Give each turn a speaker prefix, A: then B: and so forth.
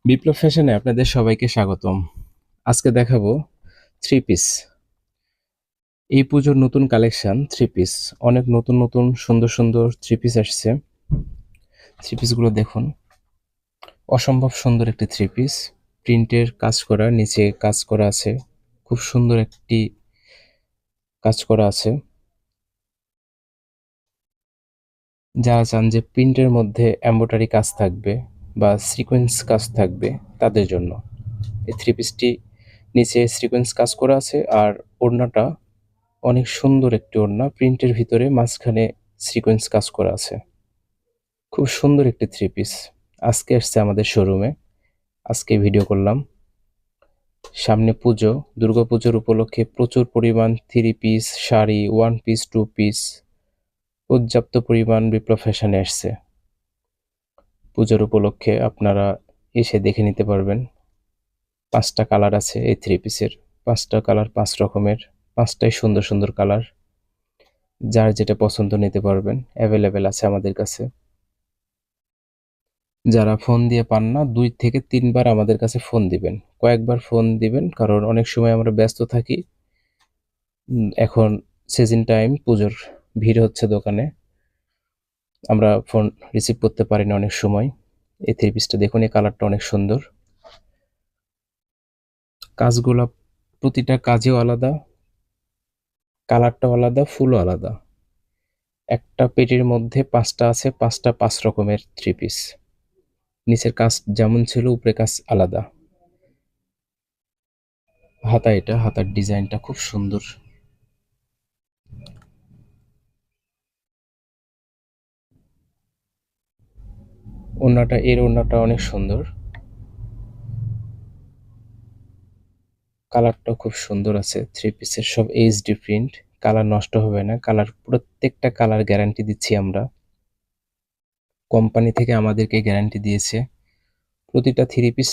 A: বিপ্লব ফ্যাশনে আপনাদের সবাইকে স্বাগতম। আজকে দেখাবো থ্রি পিস। এই পুজোর নতুন কালেকশন থ্রি পিস। অনেক নতুন নতুন সুন্দর সুন্দর থ্রি পিস আসছে। থ্রি পিসগুলো দেখুন, অসম্ভব সুন্দর একটি থ্রি পিস। প্রিন্টের কাজ করা, নিচে কাজ করা আছে, খুব সুন্দর একটি কাজ করা আছে। যারা চান যে প্রিন্টের মধ্যে এমব্রয়ডারি কাজ থাকবে বা সিকোয়েন্স কাজ থাকবে, তাদের জন্য এই থ্রি পিসটি নিচে সিকোয়েন্স কাজ করা আছে। আর ওড়নাটা অনেক সুন্দর একটি ওড়না, প্রিন্টের ভিতরে মাঝখানে সিকোয়েন্স কাজ করা আছে। খুব সুন্দর একটি থ্রি পিস আজকে এসছে আমাদের শোরুমে। আজকে ভিডিও করলাম। সামনে পুজো, দুর্গাপুজোর উপলক্ষে প্রচুর পরিমাণ three piece, sari, one piece, two piece পর্যাপ্ত পরিমাণ বিপ্লব ফ্যাশনে আসছে। পুজোর উপলক্ষে আপনারা এসে দেখে নিতে পারবেন। 5টা কালার আছে এই থ্রি পিসের। 5টা কালার 5 রকমের, 5টাই সুন্দর সুন্দর কালার। যার যেটা পছন্দ নিতে পারবেন, অ্যাভেলেবেল আছে আমাদের কাছে। যারা ফোন দিয়ে পান না, 2 থেকে 3 বার আমাদের কাছে ফোন দিবেন। কয়েকবার ফোন দিবেন, কারণ অনেক সময় আমরা ব্যস্ত থাকি। এখন সিজন টাইম, পুজোর ভিড় হচ্ছে দোকানে, আমরা ফোন রিসিভ করতে পারি না অনেক সময়। এই থ্রি পিসটা দেখুন, এই কালারটা অনেক সুন্দর। কাজগুলা প্রতিটা কাজেও আলাদা, কালারটাও আলাদা, ফুলও আলাদা। একটা পেটির মধ্যে 5টা আছে, 5টা 5 রকমের থ্রি পিস। নিচের কাজ যেমন ছিল, উপরে কাজ আলাদা। হাতা, এটা হাতার ডিজাইনটা খুব সুন্দর। ওড়নাটা অনেক সুন্দর। কালারটাও খুব সুন্দর আছে। থ্রি পিসের সব এইচডি প্রিন্ট, কালার নষ্ট হবে না। কালার, প্রত্যেকটা কালার গ্যারান্টি দিচ্ছি আমরা। কোম্পানি থেকে আমাদেরকে গ্যারান্টি দিয়েছে। প্রতিটা থ্রি পিস